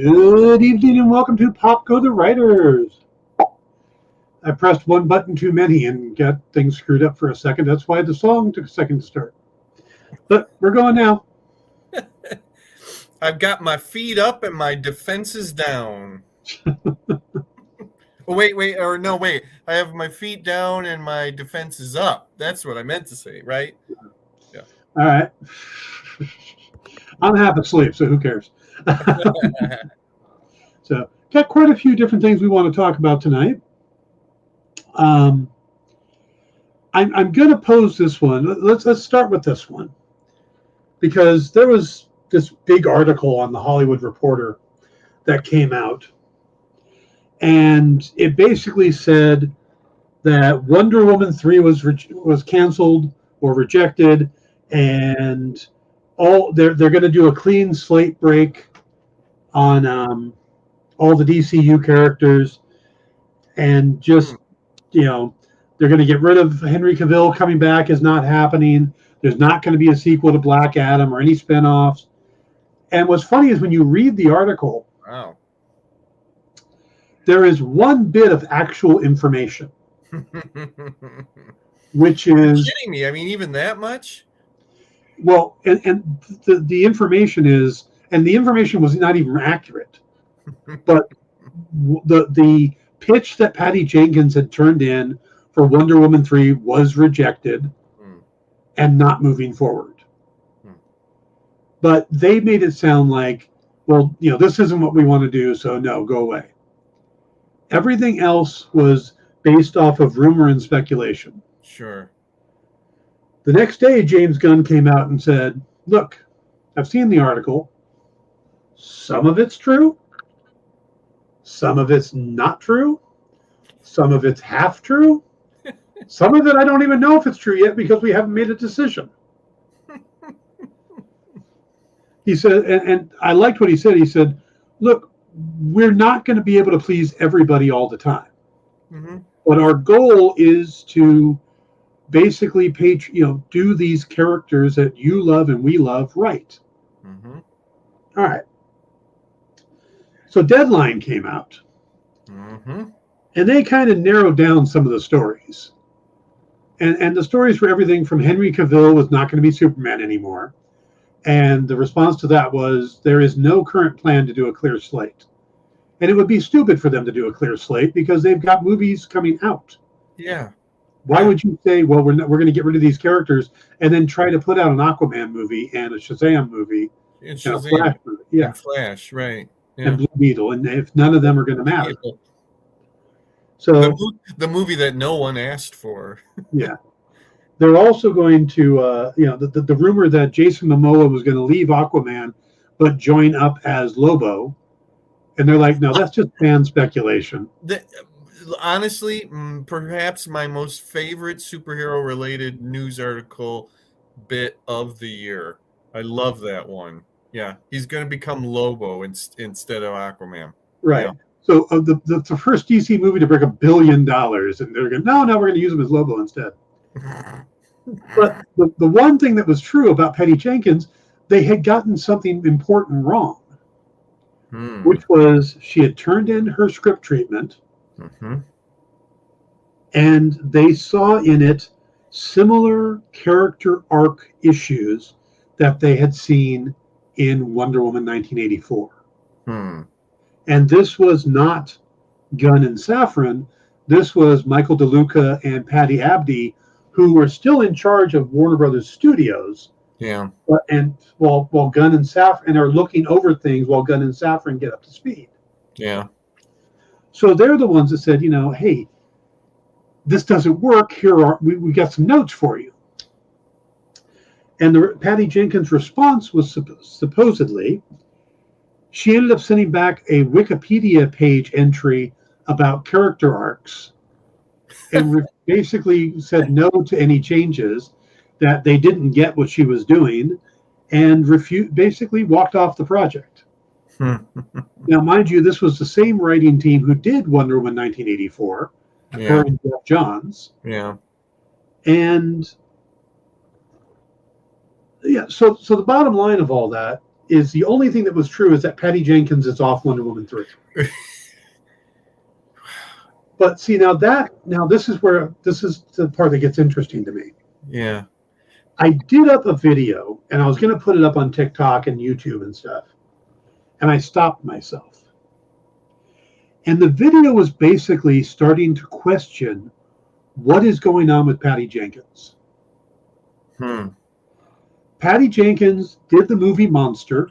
Good evening and welcome to Pop Go the Writers. I pressed one button too many and got things screwed up for a second. That's why the song took a second to start. But we're going now. I've got my feet up and my defenses down. Wait. I have my feet down and my defenses up. That's what I meant to say, right? Yeah. All right. I'm half asleep, so who cares? So, got quite a few different things we want to talk about tonight. I'm going to pose this one. Let's start with this one, because there was this big article on the Hollywood Reporter that came out, and it basically said that Wonder Woman 3 was canceled or rejected, and they're going to do a clean slate break on all the DCU characters, and just they're going to get rid of Henry Cavill. Coming back is not happening. There's not going to be a sequel to Black Adam or any spinoffs. And what's funny is when you read the article, wow, there is one bit of actual information, which is... You're kidding me. I mean, even that much? Well, and the information is, and the information was not even accurate, but the pitch that Patty Jenkins had turned in for Wonder Woman 3 was rejected and not moving forward. But they made it sound like, well, this isn't what we want to do, so no, go away. Everything else was based off of rumor and speculation. Sure. The next day, James Gunn came out and said, look, I've seen the article. Some of it's true. Some of it's not true. Some of it's half true. Some of it I don't even know if it's true yet because we haven't made a decision. He said, and I liked what he said. He said, look, we're not going to be able to please everybody all the time. Mm-hmm. But our goal is to basically do these characters that you love and we love right. Mm-hmm. All right. So Deadline came out. Mm-hmm. And they kind of narrowed down some of the stories. And the stories were everything from Henry Cavill was not going to be Superman anymore. And the response to that was, there is no current plan to do a clear slate. And it would be stupid for them to do a clear slate because they've got movies coming out. Yeah. Why would you say, well, we're going to get rid of these characters and then try to put out an Aquaman movie and a Shazam movie and a Flash movie? Yeah. And Flash, right. Yeah. And Blue Beetle. And if none of them are going to matter. So the movie that no one asked for. Yeah. They're also going to, the rumor that Jason Momoa was going to leave Aquaman but join up as Lobo. And they're like, no, that's just fan speculation. Honestly, perhaps my most favorite superhero-related news article bit of the year. I love that one. Yeah, he's going to become Lobo instead of Aquaman. Right. Yeah. So the first DC movie to break $1 billion, and they're going, no, we're going to use him as Lobo instead. But the one thing that was true about Patty Jenkins, they had gotten something important wrong, which was she had turned in her script treatment, and they saw in it similar character arc issues that they had seen in Wonder Woman 1984. And this was not Gunn and Safran. This was Michael DeLuca and Patty Abdi, who were still in charge of Warner Brothers Studios. Yeah. And while Gunn and Safran are looking over things while Gunn and Safran get up to speed. Yeah. So they're the ones that said, hey, this doesn't work. We got some notes for you. And Patty Jenkins' response was supposedly, she ended up sending back a Wikipedia page entry about character arcs and basically said no to any changes, that they didn't get what she was doing, and basically walked off the project. Now, mind you, this was the same writing team who did Wonder Woman 1984, according to Jeff Johns. Yeah. And yeah, so the bottom line of all that is the only thing that was true is that Patty Jenkins is off Wonder Woman 3. But see, now this is the part that gets interesting to me. Yeah. I did up a video, and I was going to put it up on TikTok and YouTube and stuff, and I stopped myself. And the video was basically starting to question what is going on with Patty Jenkins. Patty Jenkins did the movie Monster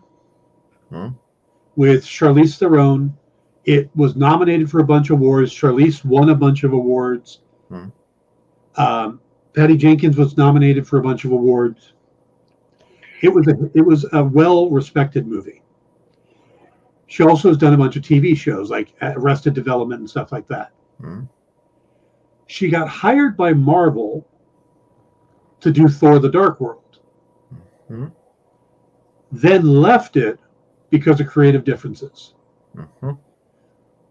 with Charlize Theron. It was nominated for a bunch of awards. Charlize won a bunch of awards. Patty Jenkins was nominated for a bunch of awards. It was a well-respected movie. She also has done a bunch of TV shows like Arrested Development and stuff like that. She got hired by Marvel to do Thor: The Dark World. Then left it because of creative differences.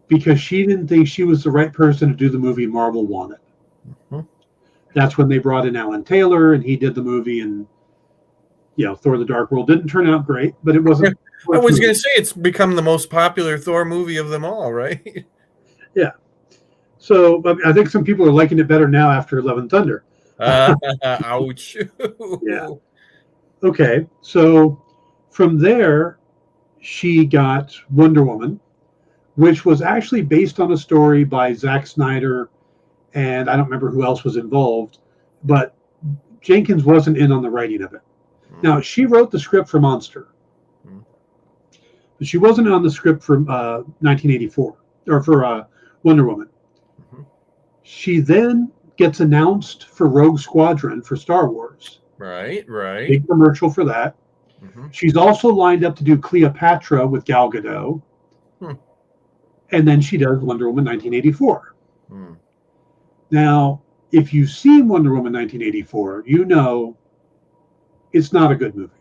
Because she didn't think she was the right person to do the movie Marvel wanted. That's when they brought in Alan Taylor, and he did the movie, and Thor: The Dark World didn't turn out great, but it wasn't. I was going to say it's become the most popular Thor movie of them all, right? Yeah. So I think some people are liking it better now after Love and Thunder. Ouch. Yeah. Okay. So from there, she got Wonder Woman, which was actually based on a story by Zack Snyder, and I don't remember who else was involved, but Jenkins wasn't in on the writing of it. Now, she wrote the script for Monster, but she wasn't on the script for 1984, or for Wonder Woman. She then gets announced for Rogue Squadron for Star Wars. Right. Big commercial for that. She's also lined up to do Cleopatra with Gal Gadot. And then she does Wonder Woman 1984. Now, if you've seen Wonder Woman 1984, you know it's not a good movie.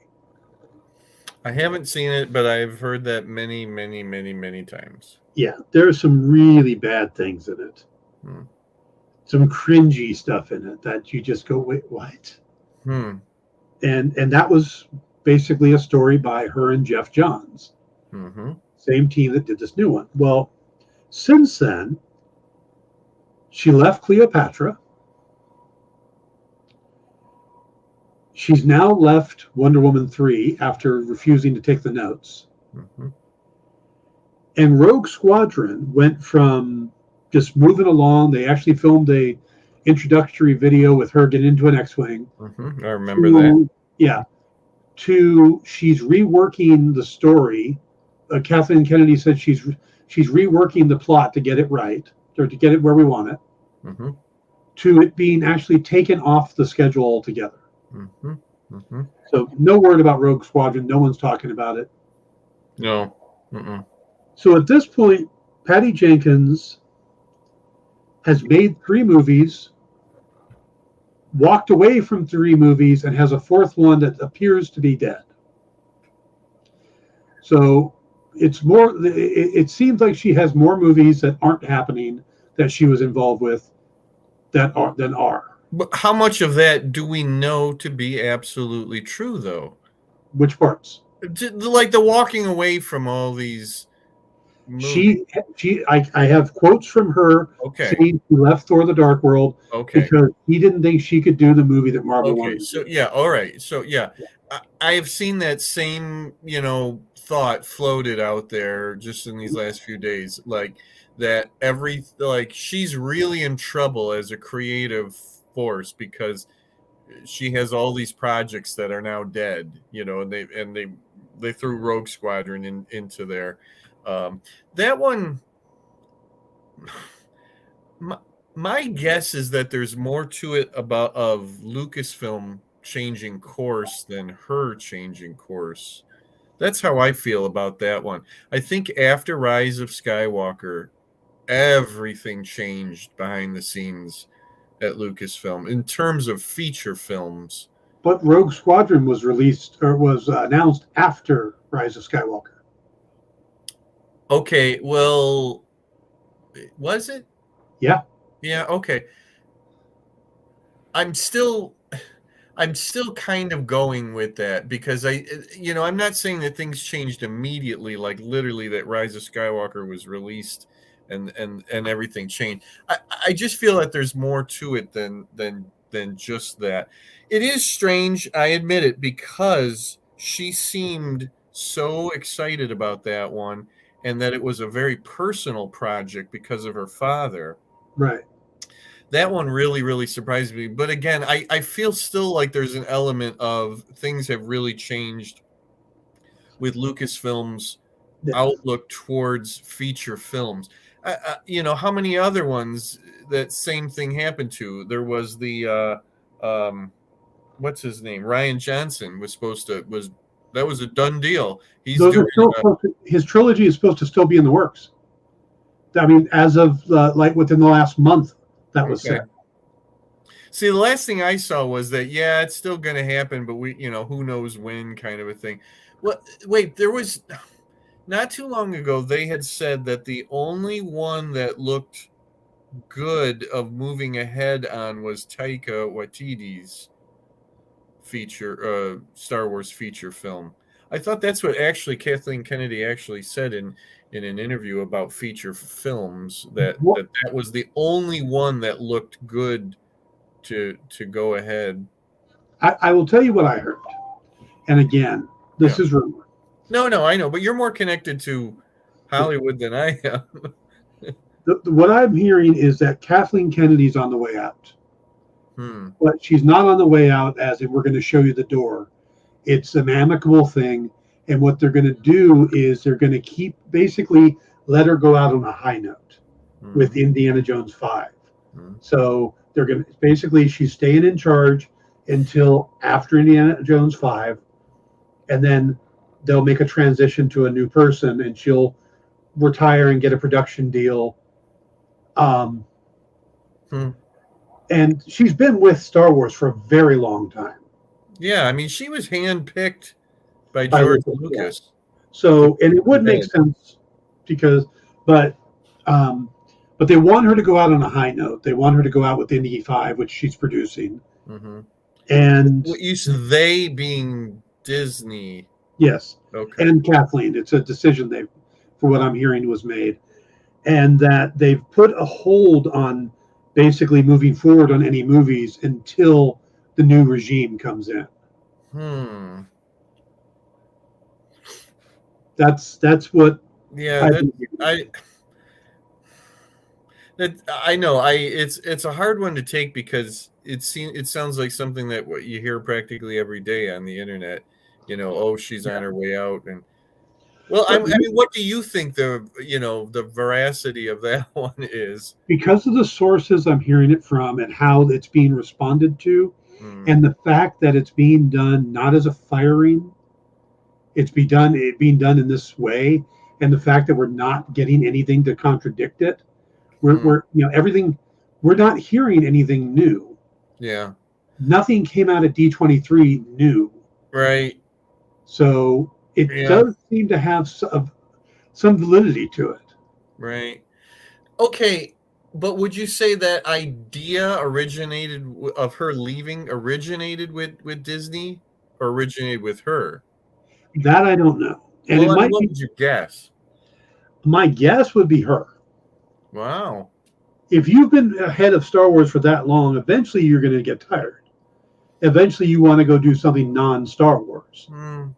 I haven't seen it, but I've heard that many, many, many, many times. Yeah, there are some really bad things in it. Some cringy stuff in it that you just go, wait, what? And that was basically a story by her and Jeff Johns. Same team that did this new one. Well, since then, she left Cleopatra. She's now left Wonder Woman 3 after refusing to take the notes. And Rogue Squadron went from just moving along. They actually filmed a introductory video with her getting into an X-Wing. I remember that. Yeah. She's reworking the story. Kathleen Kennedy said she's reworking the plot to get it right, or to get it where we want it, to it being actually taken off the schedule altogether. So no word about Rogue Squadron. No one's talking about it. No. So at this point, Patty Jenkins has made 3 movies, walked away from 3 movies, and has a 4th one that appears to be dead. So it's more. It seems like she has more movies that aren't happening that she was involved with than are. But how much of that do we know to be absolutely true, though? Which parts? Like the walking away from all these movies. I have quotes from her saying she left Thor: The Dark World because he didn't think she could do the movie that Marvel wanted. So yeah, all right. So yeah, I have seen that same thought floated out there just in these last few days, like that she's really in trouble as a creative force because she has all these projects that are now dead, and they threw Rogue Squadron into there. That one, my guess is that there's more to it of Lucasfilm changing course than her changing course. That's how I feel about that one. I think after Rise of Skywalker, everything changed behind the scenes at Lucasfilm in terms of feature films. But Rogue Squadron was released or was announced after Rise of Skywalker. Okay, well, was it? Yeah. Yeah, okay. I'm still I'm still kind of going with that because I'm not saying that things changed immediately, like literally that Rise of Skywalker was released and everything changed. I just feel that there's more to it than just that. It is strange, I admit it, because she seemed so excited about that one and that it was a very personal project because of her father. Right. That one really, really surprised me. But again, I feel still like there's an element of things have really changed with Lucasfilm's Yeah. outlook towards feature films. How many other ones that same thing happened to? There was the what's his name? Ryan Johnson was supposed to was that was a done deal. He's Those doing are still his trilogy is supposed to still be in the works. I mean, as of like within the last month, that was okay. said. See, the last thing I saw was that it's still going to happen, but who knows when, kind of a thing. Well, wait, there was not too long ago they had said that the only one that looked good of moving ahead on was Taika Waititi's Star Wars feature film. I thought that's what actually Kathleen Kennedy actually said in an interview about feature films that was the only one that looked good to go ahead. I will tell you what I heard, and again, this is rumor. No, I know, but you're more connected to Hollywood than I am. What I'm hearing is that Kathleen Kennedy's on the way out. Hmm. But she's not on the way out as if we're going to show you the door. It's an amicable thing. And what they're going to do is they're going to keep basically let her go out on a high note with Indiana Jones 5. So they're going to basically, she's staying in charge until after Indiana Jones 5. And then they'll make a transition to a new person and she'll retire and get a production deal. And she's been with Star Wars for a very long time. Yeah, I mean, she was handpicked by George Lucas. Yeah. So, and it would make sense because, but they want her to go out on a high note. They want her to go out with Indy 5, which she's producing. Mm-hmm. And they being Disney. Yes. Okay. And Kathleen. It's a decision for what I'm hearing, was made. And that they've put a hold on basically moving forward on any movies until the new regime comes in. That's what. Yeah, I know. It's a hard one to take because it sounds like something that what you hear practically every day on the internet. She's on her way out, and I mean, what do you think the veracity of that one is? Because of the sources I'm hearing it from and how it's being responded to, and the fact that it's being done not as a firing, it's being done in this way, and the fact that we're not getting anything to contradict it, we're everything, we're not hearing anything new. Yeah. Nothing came out of D23 new. Right. So it does seem to have some validity to it. Right. Okay. But would you say that idea of her leaving originated with Disney or originated with her? That I don't know. And what would you guess? My guess would be her. Wow. If you've been ahead of Star Wars for that long, eventually you're going to get tired. Eventually you want to go do something non-Star Wars, and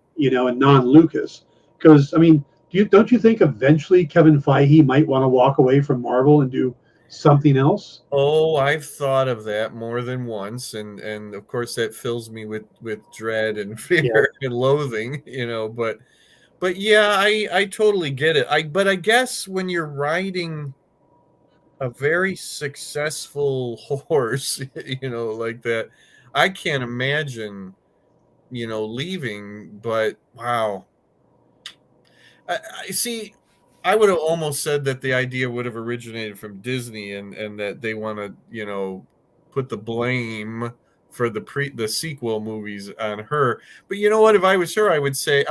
non-Lucas. Because, I mean, don't you think eventually Kevin Feige might want to walk away from Marvel and do something else? Oh, I've thought of that more than once, and of course that fills me with dread and fear and loathing, but yeah, I totally get it. But I guess when you're riding a very successful horse, like that, I can't imagine, leaving. But wow, I see. I would have almost said that the idea would have originated from Disney, and that they want to, put the blame for the sequel movies on her. But you know what? If I was her, I would say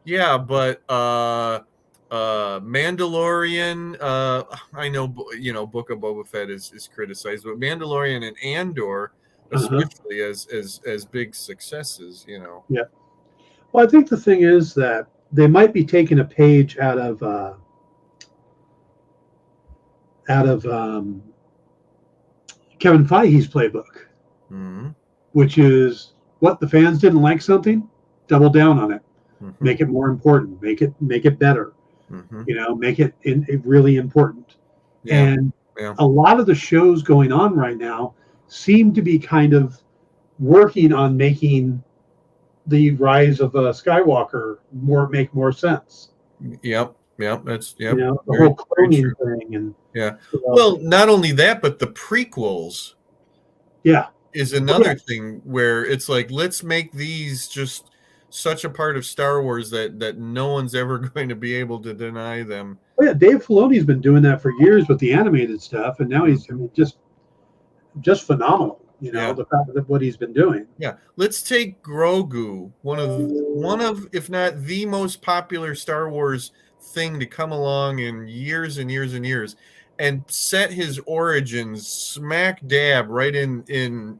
yeah, but Mandalorian. I know Book of Boba Fett is criticized, but Mandalorian and Andor, especially as big successes. Yeah. Well, I think the thing is that they might be taking a page out of Kevin Feige's playbook, Mm-hmm. which is what the fans didn't like something, double down on it, Mm-hmm. make it more important, make it better, Mm-hmm. make it really important. Yeah. And Yeah. a lot of the shows going on right now seem to be kind of working on making the rise of Skywalker make more sense. Yep. That's The very, whole very cloning true. thing, and Yeah. Well, not only that, but the prequels yeah, is another thing where it's like, let's make these just such a part of Star Wars that no one's ever going to be able to deny them. oh yeah, Dave Filoni's been doing that for years with the animated stuff, and now he's just phenomenal. Yeah. The fact that what he's been doing. Yeah, let's take Grogu, one of if not the most popular Star Wars thing to come along in years and years and years, and set his origins smack dab right in the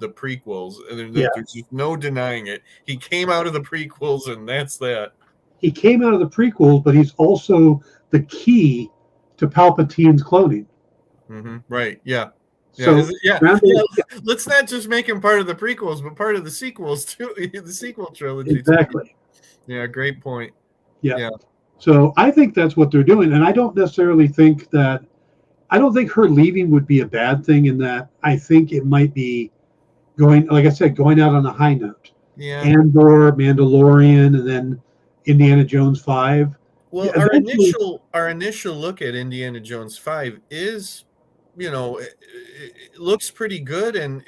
prequels. And there's just no denying it. He came out of the prequels, and that's that. He came out of the prequels, but he's also the key to Palpatine's cloning. Mm-hmm. Right? Yeah. So yeah. Let's not just make him part of the prequels, but part of the sequels too. The sequel trilogy. Exactly. Too. Yeah, great point. Yeah. So I think that's what they're doing, and I don't necessarily think that. I don't think her leaving would be a bad thing. In that, I think it might be going, like I said, going out on a high note. Yeah. Andor, Mandalorian, and then Indiana Jones 5. Well, our initial look at Indiana Jones 5 is, it looks pretty good, and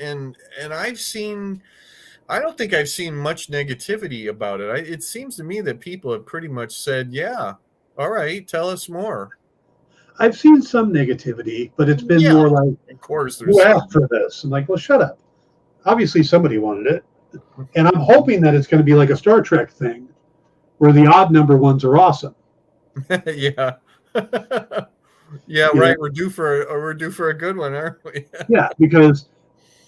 I don't think I've seen much negativity about it. It seems to me that people have pretty much said, yeah, all right, tell us more. I've seen some negativity, but it's been more like, of course, who asked for this? I'm like, well, shut up. Obviously, somebody wanted it, and I'm hoping that it's going to be like a Star Trek thing, where the odd number ones are awesome. Yeah. Yeah, right. We're due for a good one, aren't we? Yeah, because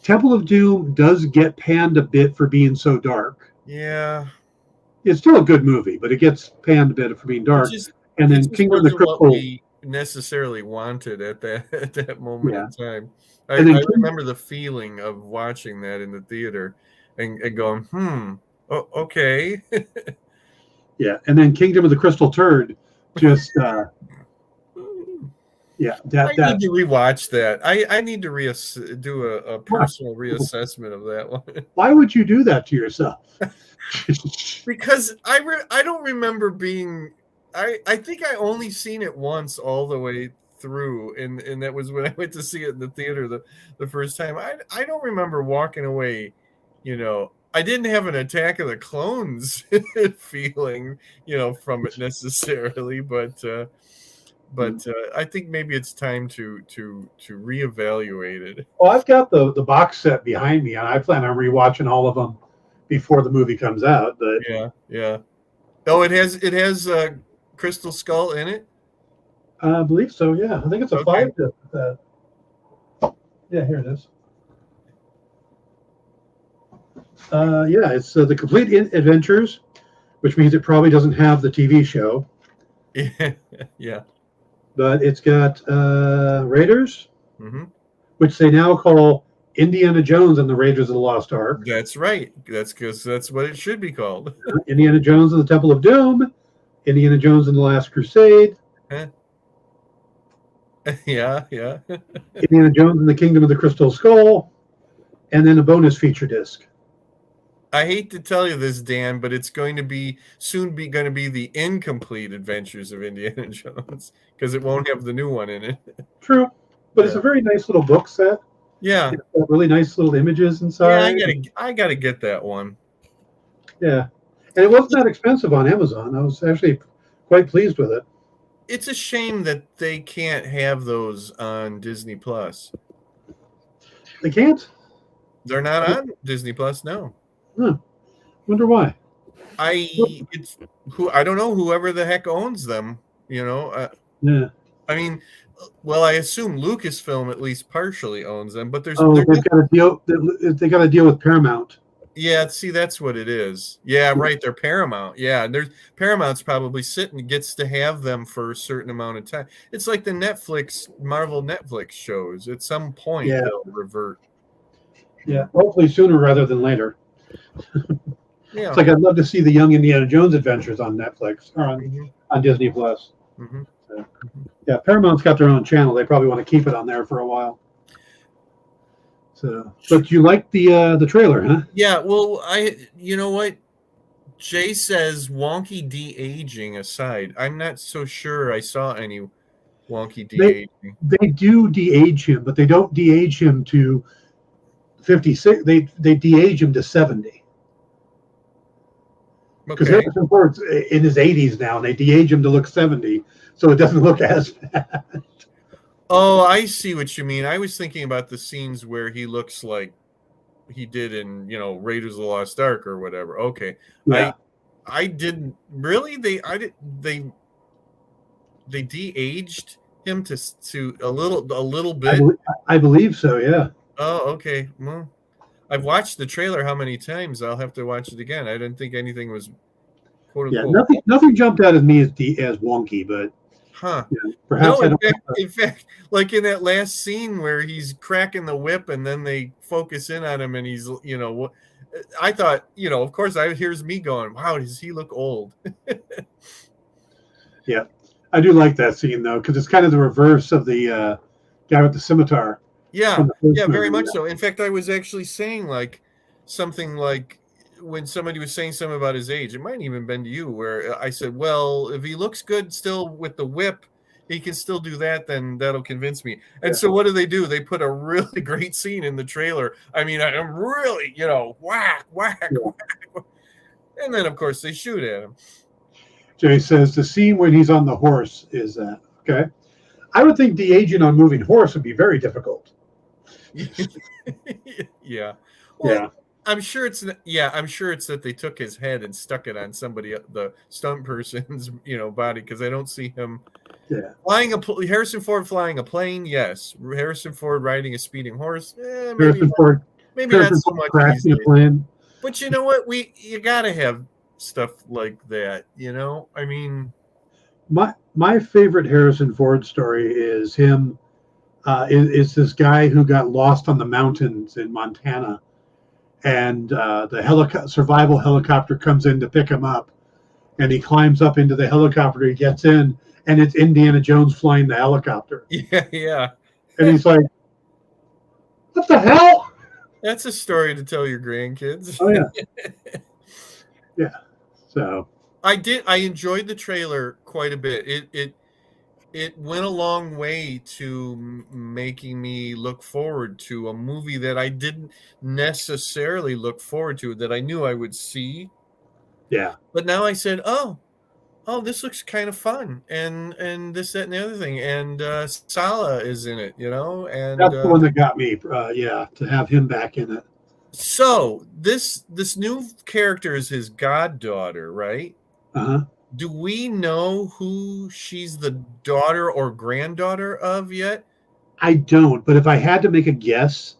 Temple of Doom does get panned a bit for being so dark. Yeah. It's still a good movie, but it gets panned a bit for being dark. And then Kingdom of the Crystal. What we necessarily wanted at that moment in time. I remember the feeling of watching that in the theater and going, oh, okay. Yeah, and then Kingdom of the Crystal Turd just yeah, I need to rewatch that. I need to do a personal reassessment of that one. Why would you do that to yourself? Because I don't remember being. I think I only seen it once all the way through, and that was when I went to see it in the theater the first time. I don't remember walking away. I didn't have an Attack of the Clones feeling, from it necessarily, but I think maybe it's time to reevaluate it. Well, I've got the box set behind me, and I plan on rewatching all of them before the movie comes out. But yeah. Oh, it has Crystal Skull in it. I believe so. Yeah, I think it's a 5. Yeah, here it is. Yeah, it's the Complete Adventures, which means it probably doesn't have the TV show. Yeah. But it's got Raiders, which they now call Indiana Jones and the Raiders of the Lost Ark. That's right. That's because that's what it should be called. Indiana Jones and the Temple of Doom, Indiana Jones and the Last Crusade. Yeah. Indiana Jones and the Kingdom of the Crystal Skull, and then a bonus feature disc. I hate to tell you this, Dan, but it's going to be the incomplete adventures of Indiana Jones because it won't have the new one in it. True, but it's a very nice little book set. Yeah, it's got really nice little images inside. Yeah, I gotta get that one. Yeah, and it wasn't that expensive on Amazon. I was actually quite pleased with it. It's a shame that they can't have those on Disney Plus. They can't? They're not on Disney Plus, no. Wonder why. I don't know, whoever the heck owns them, Yeah. I mean, Well, I assume Lucasfilm at least partially owns them, but Oh, they're they've got a deal. They got a deal with Paramount. yeah, see, that's what it is. Yeah, right. They're Paramount. Yeah, there's Paramount's probably sitting gets to have them for a certain amount of time. It's like the Marvel Netflix shows. At some point, Yeah. they'll revert. Yeah, hopefully sooner rather than later. Yeah. It's like I'd love to see the Young Indiana Jones adventures on Netflix or on Disney Plus. Mm-hmm. So, yeah, Paramount's got their own channel. They probably want to keep it on there for a while. So, but you like the trailer, huh? Yeah. Well, you know what? Jay says wonky de-aging aside, I'm not so sure I saw any wonky de-aging. They do de-age him, but they don't de-age him to 56. They de-age him to 70. Because Okay. Harrison Ford's in his 80s now, and they de-age him to look 70, so it doesn't look as bad. Oh, I see what you mean. I was thinking about the scenes where he looks like he did in, Raiders of the Lost Ark or whatever. Okay. Yeah. I didn't really they de-aged him to a little bit. I believe so, yeah. Oh, okay. Well, I've watched the trailer how many times? I'll have to watch it again. I didn't think anything was quote Yeah, unquote. nothing jumped out at me as wonky, but Huh. perhaps No, in fact, like in that last scene where he's cracking the whip and then they focus in on him and he's, I thought, of course, here's me going, wow, does he look old? Yeah, I do like that scene though, because it's kind of the reverse of the guy with the scimitar. Yeah, yeah, very much so. In fact, I was actually saying something like when somebody was saying something about his age, it might even been to you, where I said, well, if he looks good still with the whip, he can still do that, then that'll convince me. And so what do? They put a really great scene in the trailer. I mean, I'm really, whack, whack, whack. And then, of course, they shoot at him. Jay says the scene when he's on the horse is that. Okay. I would think de-aging on moving horse would be very difficult. Yeah. Well, yeah. I'm sure it's that they took his head and stuck it on the stunt person's body, because I don't see him flying Harrison Ford flying a plane. Yes, Harrison Ford riding a speeding horse. Maybe not so much crashing a plane. But you know what? You gotta have stuff like that. I mean, my favorite Harrison Ford story is him. Is this guy who got lost on the mountains in Montana, and the survival helicopter comes in to pick him up, and he climbs up into the helicopter. He gets in, and it's Indiana Jones flying the helicopter. Yeah. And he's like, "What the hell?" That's a story to tell your grandkids. Oh yeah, yeah. So I enjoyed the trailer quite a bit. It went a long way to making me look forward to a movie that I didn't necessarily look forward to, that I knew I would see. Yeah. But now I said, oh, this looks kind of fun, and this, that, and the other thing, and Sala is in it, and that's the one that got me. To have him back in it. So this new character is his goddaughter, right? Uh-huh. Do we know who she's the daughter or granddaughter of yet? I don't, but if I had to make a guess,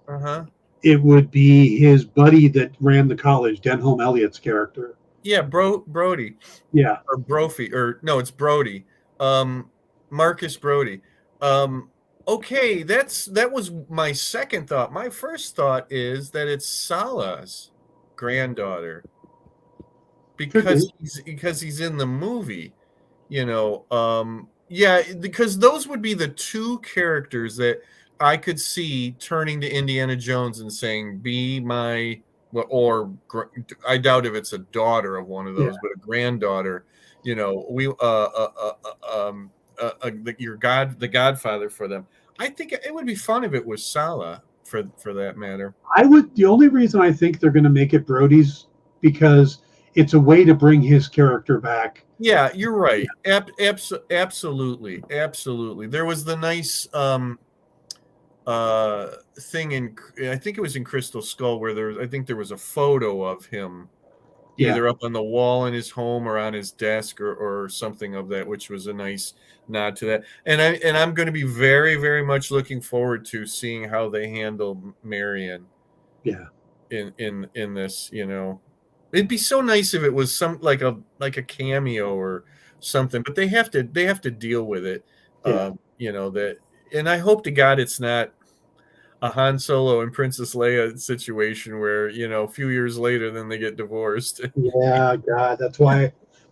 it would be his buddy that ran the college, Denholm Elliott's character. Yeah, Brody. Yeah. Or Brophy, or no, it's Brody. Marcus Brody. Okay, that was my second thought. My first thought is that it's Sala's granddaughter, because he's in the movie, yeah, because those would be the two characters that I could see turning to Indiana Jones and saying, "Be my," or I doubt if it's a daughter of one of those, but a granddaughter. The Godfather for them. I think it would be fun if it was Sala for that matter. The only reason I think they're going to make it Brody's because it's a way to bring his character back. Yeah, you're right. Absolutely. There was the nice thing I think it was in Crystal Skull, where I think there was a photo of him either up on the wall in his home or on his desk or something of that, which was a nice nod to that. And I'm going to be very, very much looking forward to seeing how they handle Marion. Yeah. In this, it'd be so nice if it was some like a cameo or something, but they have to deal with it. Yeah. That, and I hope to God it's not a Han Solo and Princess Leia situation where, a few years later, then they get divorced. Yeah, God,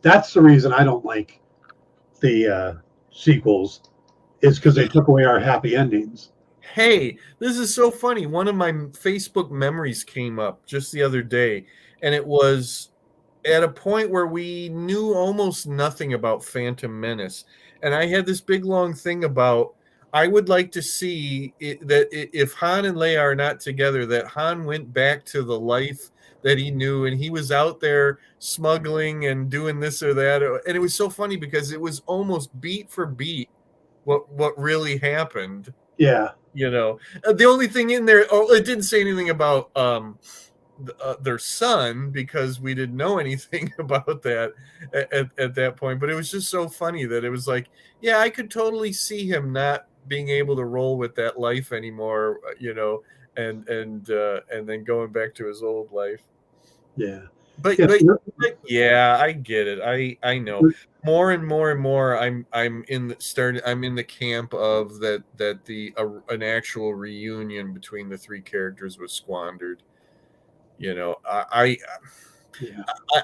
that's the reason I don't like the sequels, is because they took away our happy endings. Hey, this is so funny. One of my Facebook memories came up just the other day, and it was at a point where we knew almost nothing about Phantom Menace. And I had this big long thing about, I would like to see that if Han and Leia are not together, that Han went back to the life that he knew, and he was out there smuggling and doing this or that. And it was so funny because it was almost beat for beat what really happened. Yeah. The only thing in there, it didn't say anything about their son, because we didn't know anything about that at that point. But it was just so funny that it was like, yeah, I could totally see him not being able to roll with that life anymore, and then going back to his old life. Yeah. But yeah, I get it. I know more and more and more. I'm in the camp of that an actual reunion between the three characters was squandered.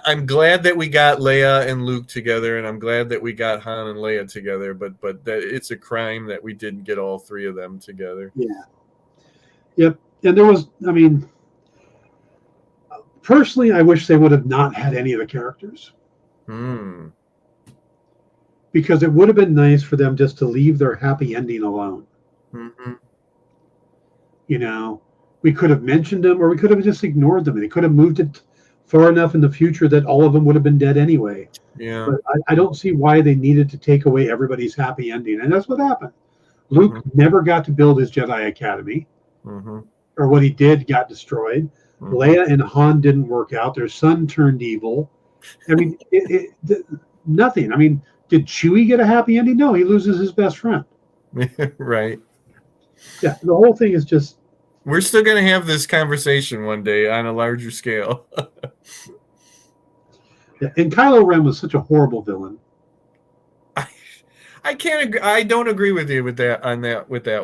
I'm glad that we got Leia and Luke together, and I'm glad that we got Han and Leia together. But that it's a crime that we didn't get all three of them together. Yeah. Yep. And there was, personally, I wish they would have not had any of the characters. Because it would have been nice for them just to leave their happy ending alone. Mm-hmm. We could have mentioned them, or we could have just ignored them. They could have moved it far enough in the future that all of them would have been dead anyway. Yeah. But I don't see why they needed to take away everybody's happy ending. And that's what happened. Luke never got to build his Jedi Academy. Or what he did got destroyed. Leia and Han didn't work out. Their son turned evil. Nothing. Did Chewie get a happy ending? No, he loses his best friend. Right. Yeah, the whole thing is just... We're still going to have this conversation one day on a larger scale. Yeah, and Kylo Ren was such a horrible villain. I can't agree. I don't agree with you with that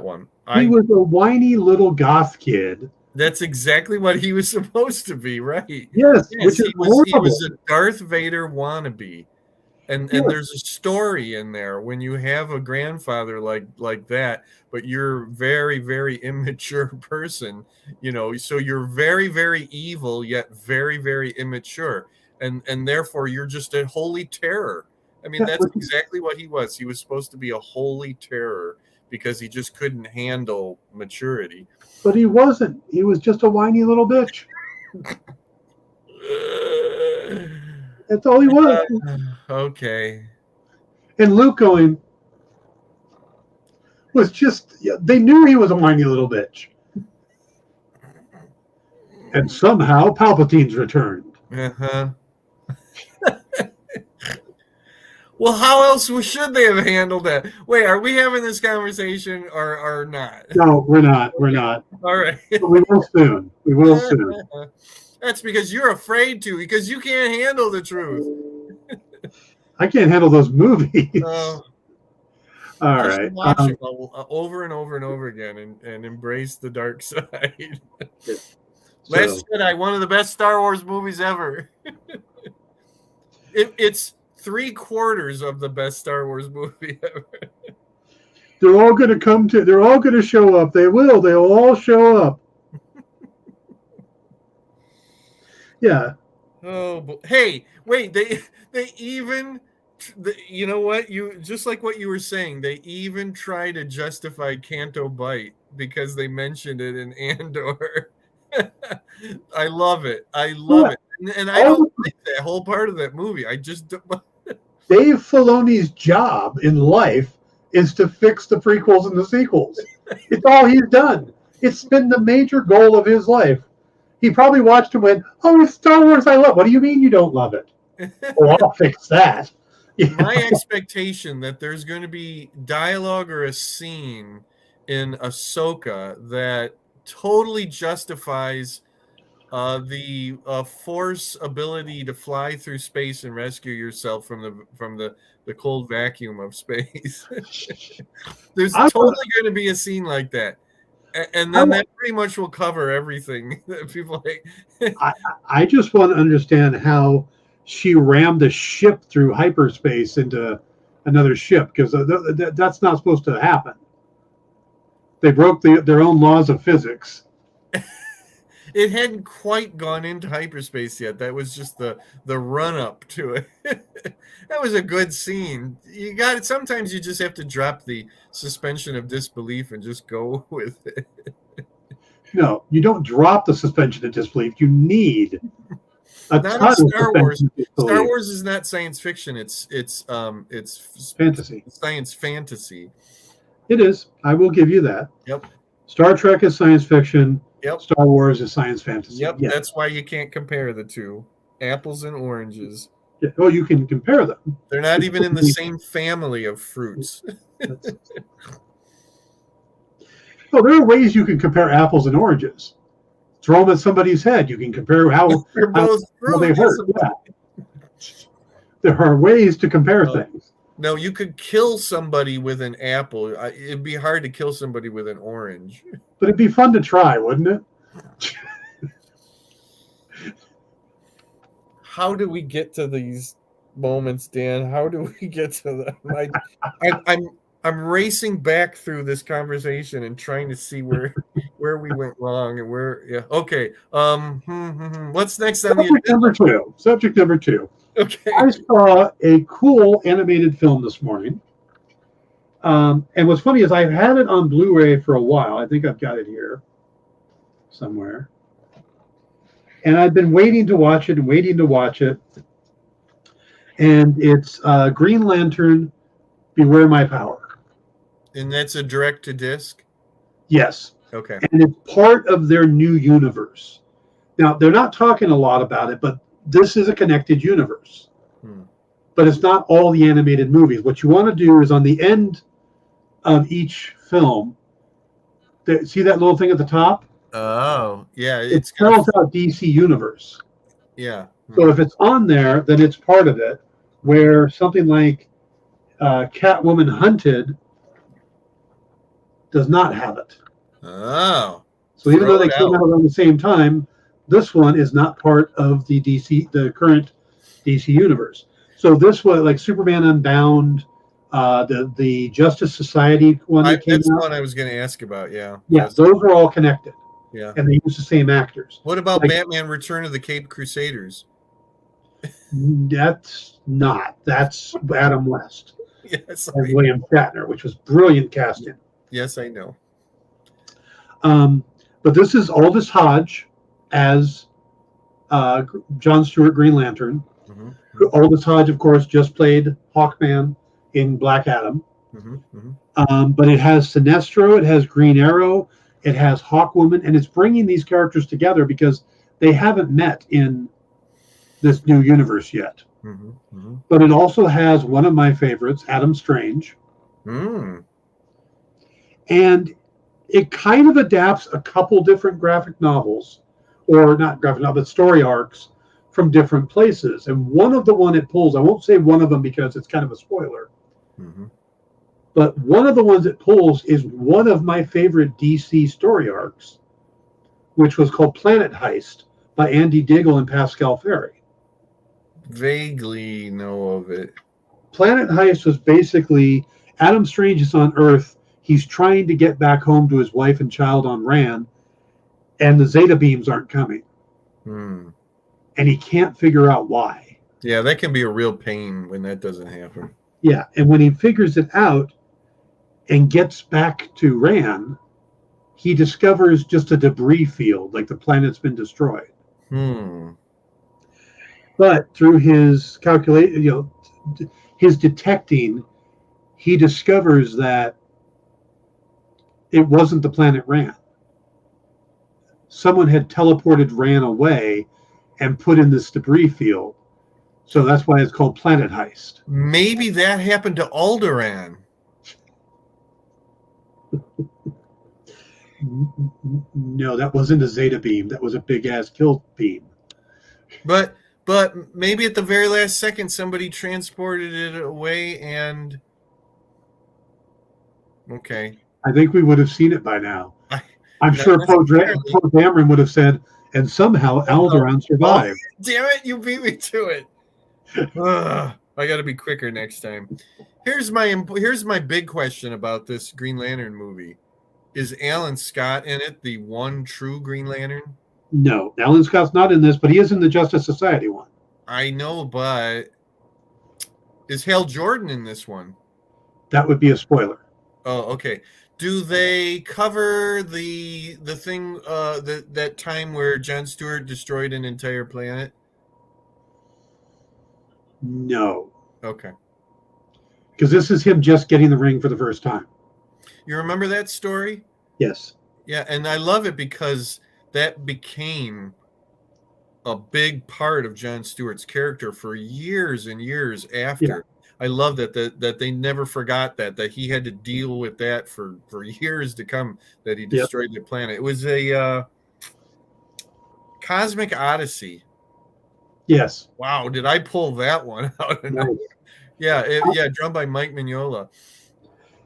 one. He was a whiny little goth kid. That's exactly what he was supposed to be, right? Yes, which is horrible. He was a Darth Vader wannabe. And there's a story in there when you have a grandfather like that, but you're very, very immature person, so you're very, very evil, yet very, very immature. And therefore you're just a holy terror. That's exactly what he was. He was supposed to be a holy terror because he just couldn't handle maturity. But he wasn't. He was just a whiny little bitch. That's all he was. Okay. And Luke was just, they knew he was a whiny little bitch. And somehow Palpatine's returned. Uh-huh. Well, how else should they have handled that? Wait, are we having this conversation or not? No, we're not. We're not. All right. But we will soon. We will soon. That's because you're afraid to, because you can't handle the truth. I can't handle those movies. All right. Watch it over and over and over again and embrace the dark side. Last Jedi, one of the best Star Wars movies ever. It's 3/4 of the best Star Wars movie ever. They're all going to they're all going to show up. They will. They'll all show up. Yeah. Oh, hey, wait, they even, you know what, just like what you were saying, they even try to justify Canto Bight because they mentioned it in Andor. I love it. I love it. And I don't like that whole part of that movie. I just don't. Dave Filoni's job in life is to fix the prequels and the sequels. It's all he's done. It's been the major goal of his life. he probably watched and went, "Oh, it's Star Wars. I love. What do you mean you don't love it? Oh, I'll fix that." My expectation that there's going to be dialogue or a scene in Ahsoka that totally justifies the Force ability to fly through space and rescue yourself from the cold vacuum of space. There's I, totally going to be a scene like that, and then that pretty much will cover everything that people like. I just want to understand how she rammed a ship through hyperspace into another ship, because that's not supposed to happen. They broke their own laws of physics. It hadn't quite gone into hyperspace yet. That was just the run up to it. That was a good scene. You got it. Sometimes you just have to drop the suspension of disbelief and just go with it. No, you don't drop the suspension of disbelief. You need a Not ton in of Star Wars. suspension of disbelief. Star Wars is not science fiction. It's fantasy. Science fantasy. It is. I will give you that. Yep. Star Trek is science fiction. Yep. Star Wars is science fantasy. Yep. Yes. That's why you can't compare the two. Apples and oranges. Yeah. Oh, you can compare them. They're not even in the same family of fruits. Oh, there are ways you can compare apples and oranges. Throw them at somebody's head. You can compare how they hurt. Yeah. There are ways to compare things. No, you could kill somebody with an apple. It'd be hard to kill somebody with an orange. But it'd be fun to try, wouldn't it? How do we get to these moments, Dan? How do we get to them? I'm racing back through this conversation and trying to see where we went wrong and where. Yeah. Okay. What's next on Subject number two. Okay. I saw a cool animated film this morning. And what's funny is I've had it on Blu-ray for a while. I think I've got it here somewhere. And I've been waiting to watch it. And it's Green Lantern, Beware My Power. And that's a direct-to-disc? Yes. Okay. And it's part of their new universe. Now, they're not talking a lot about it, but this is a connected universe. But it's not all the animated movies. What you want to do is on the end of each film, see that little thing at the top? Oh, yeah. It spells out DC Universe. Yeah. So if it's on there, then it's part of it, where something like Catwoman Hunted does not have it. Oh. So even though they came out around the same time, this one is not part of the current DC universe. So this was like Superman Unbound, the Justice Society one that came out. That's one I was going to ask about. Yeah. Yeah, those are all connected. Yeah. And they use the same actors. What about Batman: Return of the Caped Crusaders? That's not. That's Adam West. Yes. And William Shatner, which was brilliant casting. Yes, I know. But this is Aldous Hodge as John Stewart Green Lantern. Aldous Hodge, of course, just played Hawkman in Black Adam. But it has Sinestro, it has Green Arrow, it has Hawkwoman, and it's bringing these characters together because they haven't met in this new universe yet. But it also has one of my favorites, Adam Strange. And it kind of adapts a couple different graphic novels, or not graphic novels, but story arcs from different places. And one it pulls, I won't say one of them because it's kind of a spoiler, but one of the ones it pulls is one of my favorite DC story arcs, which was called Planet Heist by Andy Diggle and Pascal Ferry. Vaguely know of it. Planet Heist was basically Adam Strange is on Earth. He's trying to get back home to his wife and child on Rann, and the Zeta beams aren't coming. And he can't figure out why. Yeah, that can be a real pain when that doesn't happen. Yeah, and when he figures it out and gets back to Rann, he discovers just a debris field, like the planet's been destroyed. But through his his detecting, he discovers that it wasn't the planet Rann. someone had ran away, and put in this debris field. So that's why it's called Planet Heist. Maybe that happened to Alderaan. No, that wasn't a Zeta beam. That was a big ass kill beam. But maybe at the very last second somebody transported it away and okay. I think we would have seen it by now. I'm Not sure Poe necessarily. Dameron would have said, and somehow Alderaan survived. Damn it, you beat me to it. Ugh, I got to be quicker next time. Here's my big question about this Green Lantern movie. Is Alan Scott in it, the one true Green Lantern? No, Alan Scott's not in this, but he is in the Justice Society one. I know, but is Hal Jordan in this one? That would be a spoiler. Oh, okay. Do they cover the thing that time where Jon Stewart destroyed an entire planet? No. Okay. Because this is him just getting the ring for the first time. You remember that story? Yes. Yeah, and I love it because that became a big part of Jon Stewart's character for years and years after. Yeah. I love that they never forgot that he had to deal with that for years to come, that he destroyed the planet. It was a Cosmic Odyssey. Yes. Wow, did I pull that one out? Nice. Yeah, drawn by Mike Mignola.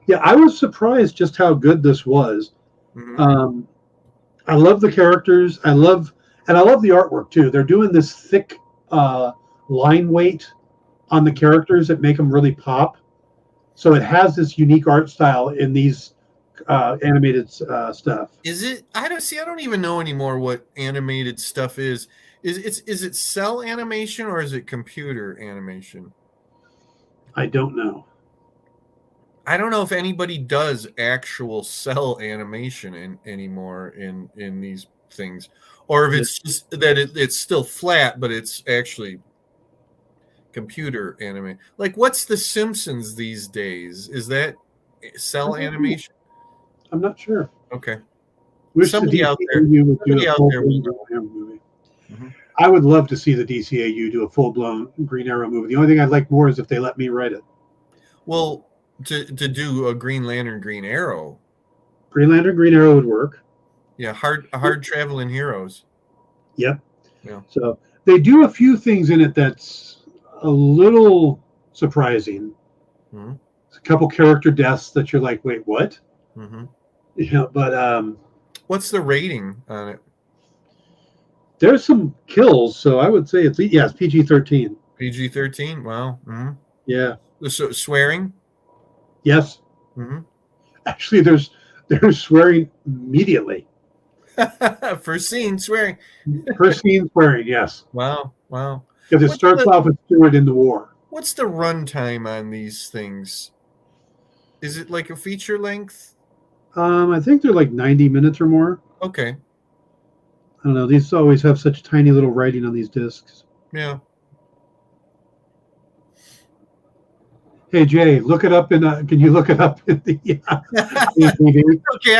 Yeah, I was surprised just how good this was. Mm-hmm. I love the characters. I love the artwork too. They're doing this thick line weight on the characters that make them really pop. So it has this unique art style in these animated stuff. Is it? I don't even know anymore what animated stuff is. Is it cell animation or is it computer animation? I don't know. I don't know if anybody does actual cell animation anymore in these things, or if it's just that it's still flat, but it's actually computer animation. Like, what's The Simpsons these days? Is that cell animation? I'm not sure. Okay. Somebody out there would do a full-blown movie. Mm-hmm. I would love to see the DCAU do a full-blown Green Arrow movie. The only thing I'd like more is if they let me write it. Well, to do a Green Lantern, Green Arrow. Green Lantern, Green Arrow would work. Yeah, hard traveling heroes. Yep. Yeah. So they do a few things in it that's a little surprising. Mm-hmm. A couple character deaths that you're like, wait, what? Mm-hmm. Yeah, but what's the rating on it? There's some kills, so I would say it's PG-13. PG-13. Wow. Mm-hmm. Yeah. So swearing. Yes. Mm-hmm. Actually, there's swearing immediately. First scene swearing. First scene swearing. Yes. Wow. Because it starts off with Stewart in the war. What's the runtime on these things? Is it like a feature length? I think they're like 90 minutes or more. Okay. I don't know. These always have such tiny little writing on these discs. Yeah. Hey Jay, look it up in. Can you look it up in the? Okay,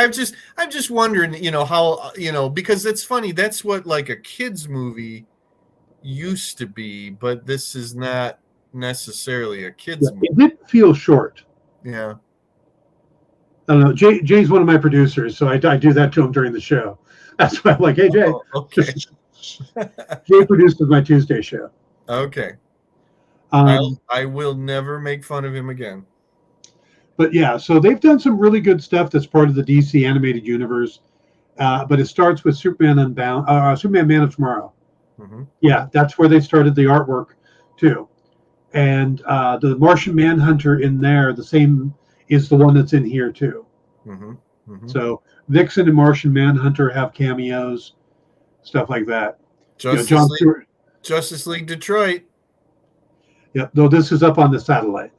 I'm just wondering, how, because it's funny. That's what like a kids movie used to be, but this is not necessarily a kids movie. It did feel short. Yeah. I don't know. Jay's one of my producers, so I do that to him during the show. That's why I'm like, hey Jay. Oh, okay. Jay produces my Tuesday show. Okay. I will never make fun of him again. But yeah, so they've done some really good stuff that's part of the DC animated universe. But it starts with Superman Unbound, Superman Man of Tomorrow. Mm-hmm. Yeah, that's where they started the artwork too. And the Martian Manhunter in there, the same is the one that's in here too. Mm-hmm. Mm-hmm. So Vixen and Martian Manhunter have cameos, stuff like that. Justice League Detroit. Yeah, though this is up on the satellite.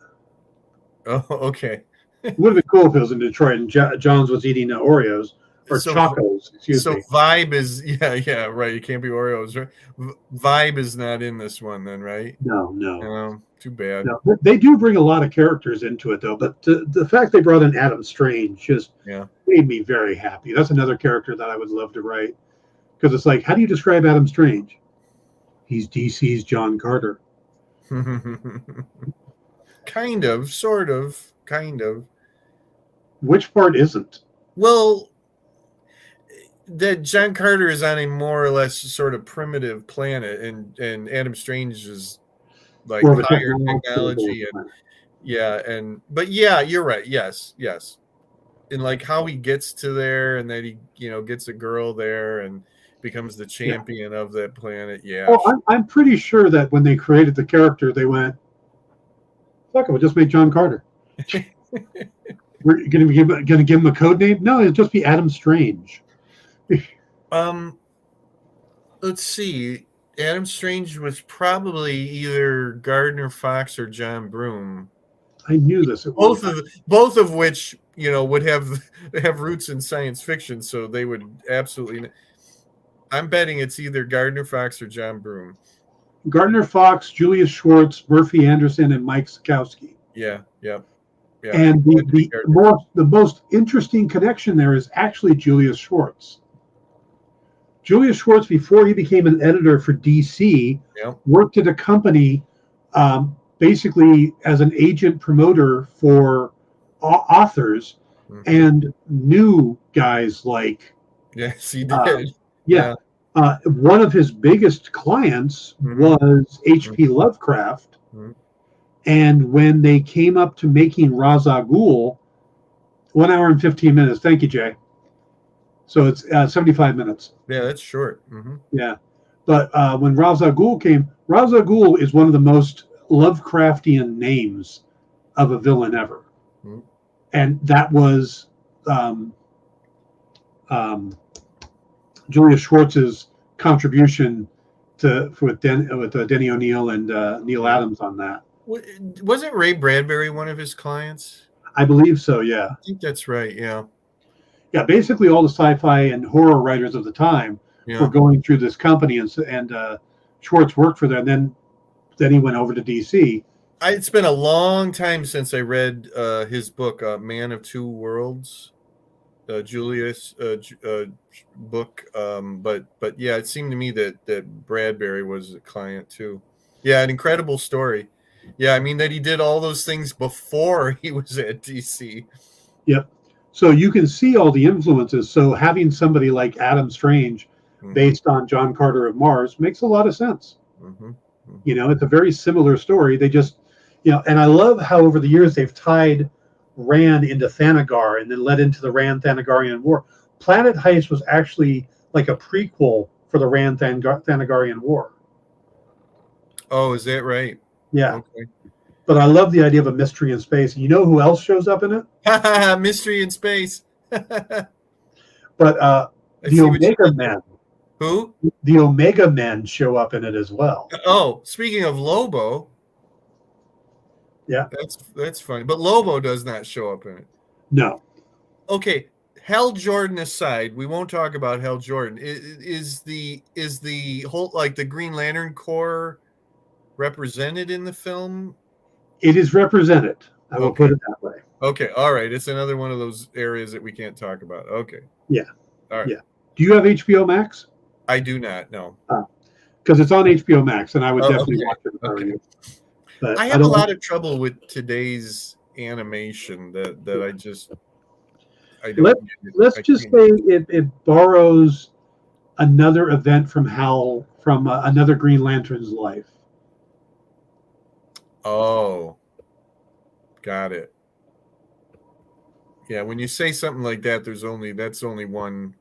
Oh, okay. It would have been cool if it was in Detroit and Johns was eating Oreos or Chocos. Excuse me. Vibe is yeah, right. It can't be Oreos, right? Vibe is not in this one, then, right? No. Too bad. No, they do bring a lot of characters into it, though. But the fact they brought in Adam Strange just made me very happy. That's another character that I would love to write. because it's like, how do you describe Adam Strange? He's DC's John Carter. Kind of, sort of, kind of. Which part isn't? Well, that John Carter is on a more or less sort of primitive planet, and Adam Strange is like More of a higher technology. and but yeah, you're right. Yes. And like how he gets to there, and that he gets a girl there and becomes the champion of that planet. Yeah. Well, I'm pretty sure that when they created the character, they went, "Fuck it, we'll just make John Carter." We're gonna give him a code name? No, it'll just be Adam Strange. Let's see. Adam Strange was probably either Gardner Fox or John Broome. I knew this. Both of which would have roots in science fiction, so they would absolutely. I'm betting it's either Gardner Fox or John Broome. Gardner Fox, Julius Schwartz, Murphy Anderson, and Mike Sikowski. Yeah. And the most interesting connection there is actually Julius Schwartz. Julius Schwartz, before he became an editor for DC, worked at a company basically as an agent promoter for authors, and knew guys like. Yes, he did. One of his biggest clients was H.P. Lovecraft. And when they came up to making Ra's al Ghul, 1 hour and 15 minutes. Thank you, Jay. So it's 75 minutes. Yeah, that's short. Yeah. But when Ra's al Ghul came, Ra's al Ghul is one of the most Lovecraftian names of a villain ever. And that was Julius Schwartz's contribution with Denny O'Neil and Neil Adams on that. Wasn't Ray Bradbury one of his clients? I believe so, yeah. I think that's right, yeah. Yeah, basically all the sci-fi and horror writers of the time were going through this company, and Schwartz worked for them. Then he went over to DC. It's been a long time since I read his book, Man of Two Worlds, Julius book. But yeah, it seemed to me that Bradbury was a client too. Yeah, an incredible story. Yeah, I mean that he did all those things before he was at DC. Yep. So you can see all the influences. So having somebody like Adam Strange based on John Carter of Mars makes a lot of sense. It's a very similar story. They just, and I love how over the years they've tied Rand into Thanagar and then led into the Rand-Thanagarian War. Planet Heist was actually like a prequel for the Rand-Thanagarian War. Oh, is that right? Yeah. Okay. But I love the idea of a mystery in space. You know who else shows up in it? Mystery in space. But the Omega Men. Who? The Omega Men show up in it as well. Oh, speaking of Lobo. Yeah. That's funny. But Lobo does not show up in it. No. Okay. Hal Jordan aside, we won't talk about Hal Jordan. Is the whole, like, the Green Lantern Corps represented in the film? It is represented. I will put it that way. Okay. All right. It's another one of those areas that we can't talk about. Okay. Yeah. All right. Yeah. Do you have HBO Max? I do not. No. Because it's on HBO Max, and I would definitely watch it for you. But I have a lot of trouble with today's animation that I just. Let's just say it borrows another event from another Green Lantern's life. Oh, got it. Yeah, when you say something like that, there's only one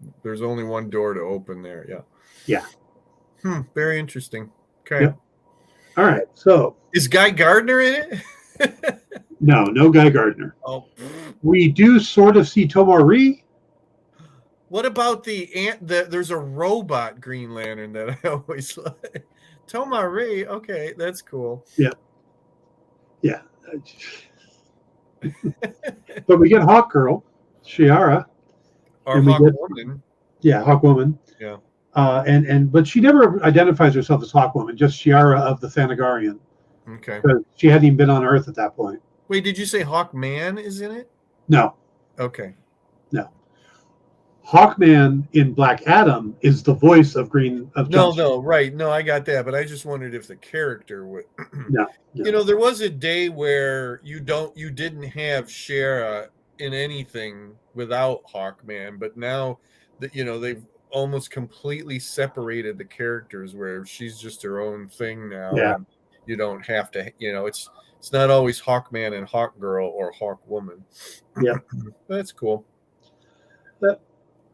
door to open there. Yeah. Yeah. Very interesting. Okay. Yep. All right. So is Guy Gardner in it? No Guy Gardner. Oh. We do sort of see Tomari. What about there's a robot Green Lantern that I always like. Tomari. Okay, that's cool. Yeah. Yeah. But we get Hawk Girl, Shiara. Or Hawk Woman. Yeah, Hawk Woman. Yeah. But she never identifies herself as Hawk Woman, just Shiara of the Thanagarian. Okay. Because she hadn't even been on Earth at that point. Wait, did you say Hawk Man is in it? No. Okay. No. Hawkman in Black Adam is the voice of John Stewart. No, right. No, I got that, but I just wondered if the character would. No. There was a day where you didn't have Shara in anything without Hawkman, but now that they've almost completely separated the characters, where she's just her own thing now. Yeah. And you don't have to. It's not always Hawkman and Hawkgirl or Hawkwoman. Yeah, that's cool.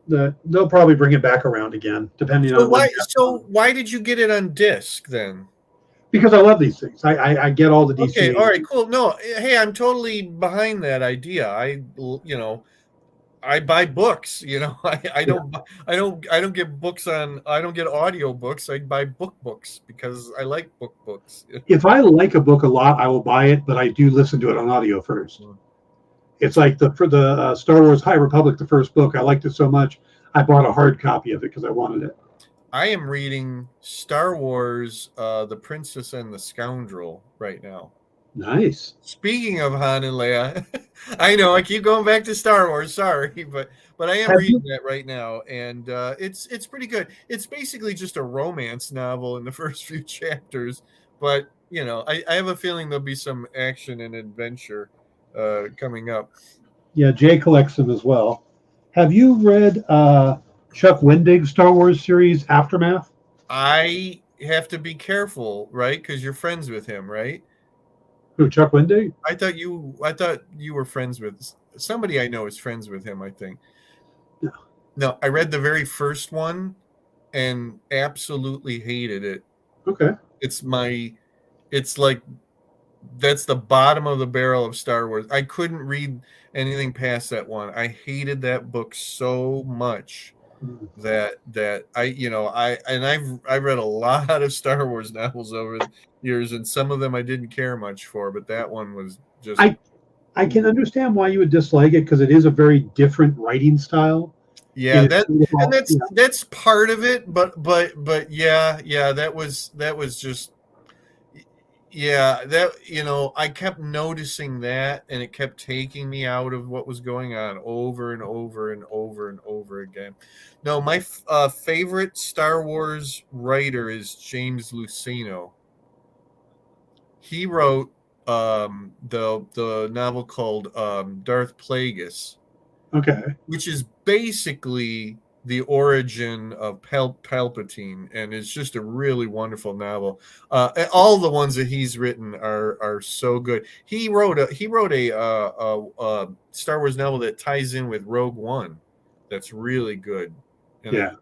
They'll probably bring it back around again, depending on why. So why did you get it on disc then? Because I love these things. I get all the DC. Okay, all right, cool. No, hey, I'm totally behind that idea. I buy books. I don't get books on. I don't get audio books. I buy books because I like books. If I like a book a lot, I will buy it, but I do listen to it on audio first. It's like for the Star Wars High Republic, the first book. I liked it so much, I bought a hard copy of it because I wanted it. I am reading Star Wars, The Princess and the Scoundrel right now. Nice. Speaking of Han and Leia, I know I keep going back to Star Wars. Sorry, but I am reading that right now, and it's pretty good. It's basically just a romance novel in the first few chapters, but I have a feeling there'll be some action and adventure coming up. Yeah, Jay collects them as well. Have you read Chuck Wendig's Star Wars series Aftermath? I have to be careful, right? Because you're friends with him, right? Who, Chuck Wendig? I thought you were friends with somebody I know is friends with him, I think. No, I read the very first one and absolutely hated it. Okay. It's like that's the bottom of the barrel of Star Wars. I couldn't read anything past that one. I hated that book so much that I've read a lot of Star Wars novels over the years, and some of them I didn't care much for, but that one was just. I can understand why you would dislike it because it is a very different writing style. Yeah, that's part of it, but yeah, that was just. Yeah, that I kept noticing that, and it kept taking me out of what was going on over and over and over and over again. No, my favorite Star Wars writer is James Luceno. He wrote the novel called Darth Plagueis. Okay. Which is basically the origin of Palpatine, and it's just a really wonderful novel. All the ones that he's written are so good. He wrote a Star Wars novel that ties in with Rogue One. That's really good. And yeah.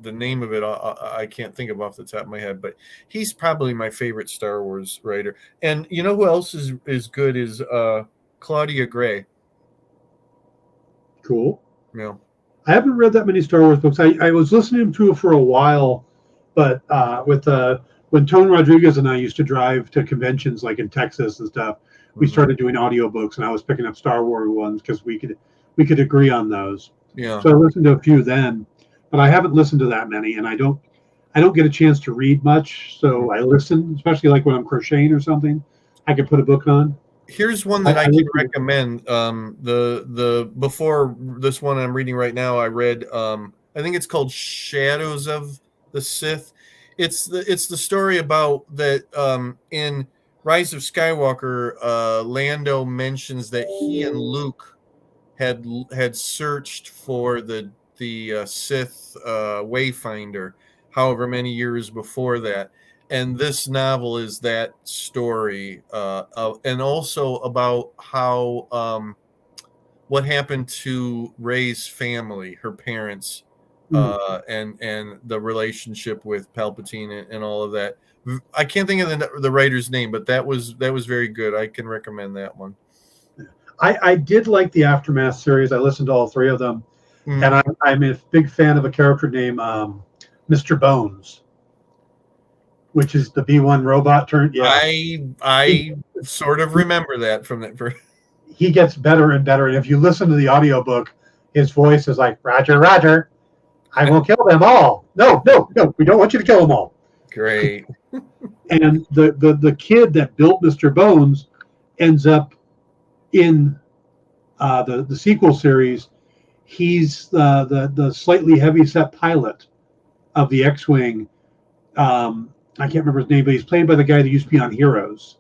The name of it I can't think of off the top of my head, but he's probably my favorite Star Wars writer. And you know who else is good is Claudia Gray. Cool. Yeah. I haven't read that many Star Wars books. I was listening to it for a while, but when Tone Rodriguez and I used to drive to conventions like in Texas and stuff, we started doing audiobooks, and I was picking up Star Wars ones because we could agree on those. Yeah. So I listened to a few then, but I haven't listened to that many, and I don't get a chance to read much, so I listen, especially like when I'm crocheting or something. I could put a book on. Here's one that I can recommend. The before this one I'm reading right now, I read. I think it's called Shadows of the Sith. It's the story about that in Rise of Skywalker. Lando mentions that he and Luke had searched for the Sith Wayfinder, however many years before that. And this novel is that story, and also about how what happened to Rey's family, her parents, and the relationship with Palpatine and all of that. I can't think of the writer's name, but that was very good. I can recommend that one. I did like the Aftermath series. I listened to all three of them, and I'm a big fan of a character named Mr. Bones, which is the B-1 robot turned. Yeah, I sort of remember that from that. He gets better and better, and if you listen to the audiobook, his voice is like, Roger, Roger, I will kill them all. No, we don't want you to kill them all. Great. And the kid that built Mr. Bones ends up in the sequel series. He's the slightly heavy-set pilot of the X-wing. I can't remember his name, but he's played by the guy that used to be on Heroes.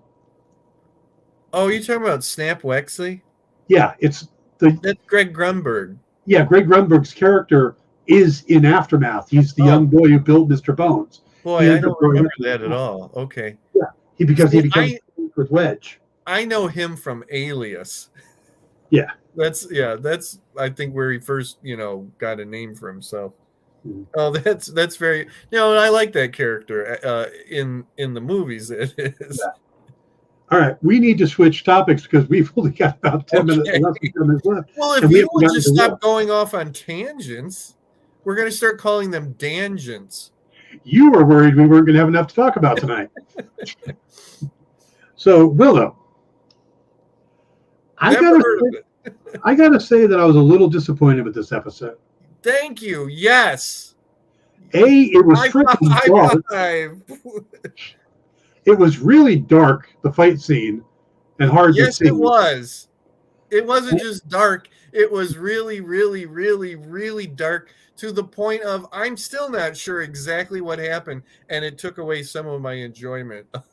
Oh, you're talking about Snap Wexley? Yeah, it's That's Greg Grunberg. Yeah, Greg Grunberg's character is in Aftermath. He's the young boy who built Mr. Bones. Boy, I don't remember that at all. Okay. Yeah, because he becomes with Wedge. I know him from Alias. Yeah. That's I think where he first, got a name for himself. Oh, that's very, I like that character in the movies. It is. Yeah. All right, we need to switch topics because we've only got about 10 minutes left. Well, if you would just stop going off on tangents, we're going to start calling them tangents. You were worried we weren't going to have enough to talk about tonight. So, Willow, I got to say that I was a little disappointed with this episode. Thank you. Yes. It was freaking dark. It was really dark, the fight scene, and hard to see. Yes, it was. It wasn't just dark. It was really, really, really, really dark to the point of I'm still not sure exactly what happened, and it took away some of my enjoyment of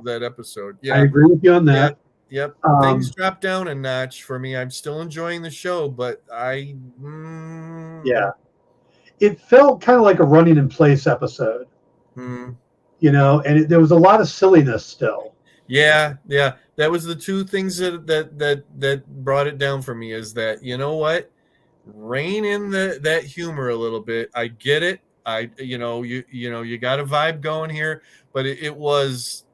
that episode. Yeah, I agree with you on that. Yep. Things dropped down a notch for me. I'm still enjoying the show, but yeah, it felt kind of like a running in place episode. And there was a lot of silliness still. Yeah. That was the two things that brought it down for me. Is that rein in that humor a little bit. I get it. You got a vibe going here, but it was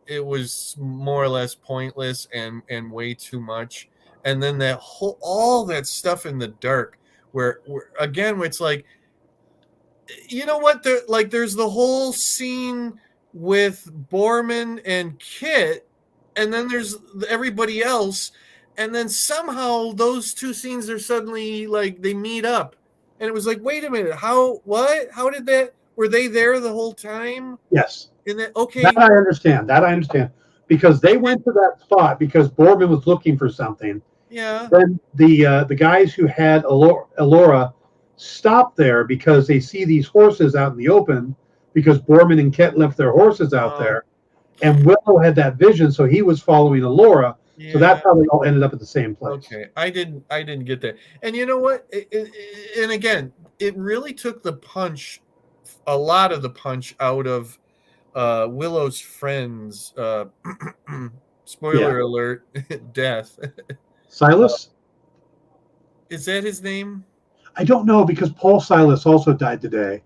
more or less pointless and way too much. And then all that stuff in the dark, where again, it's like, there's the whole scene with Borman and Kit, and then there's everybody else, and then somehow those two scenes are suddenly they meet up, and it was like, wait a minute, how did that? Were they there the whole time? Yes. Okay. That I understand because they went to that spot because Borman was looking for something. Yeah. Then the guys who had Elora stop there because they see these horses out in the open because Borman and Kit left their horses out there, and Willow had that vision, so he was following Elora. Yeah. So that's how they all ended up at the same place. Okay, I didn't get that. And you know what? And again, it really took a lot of the punch out of Willow's friends. Spoiler alert: death. Silas? Is that his name? I don't know because Paul Silas also died today.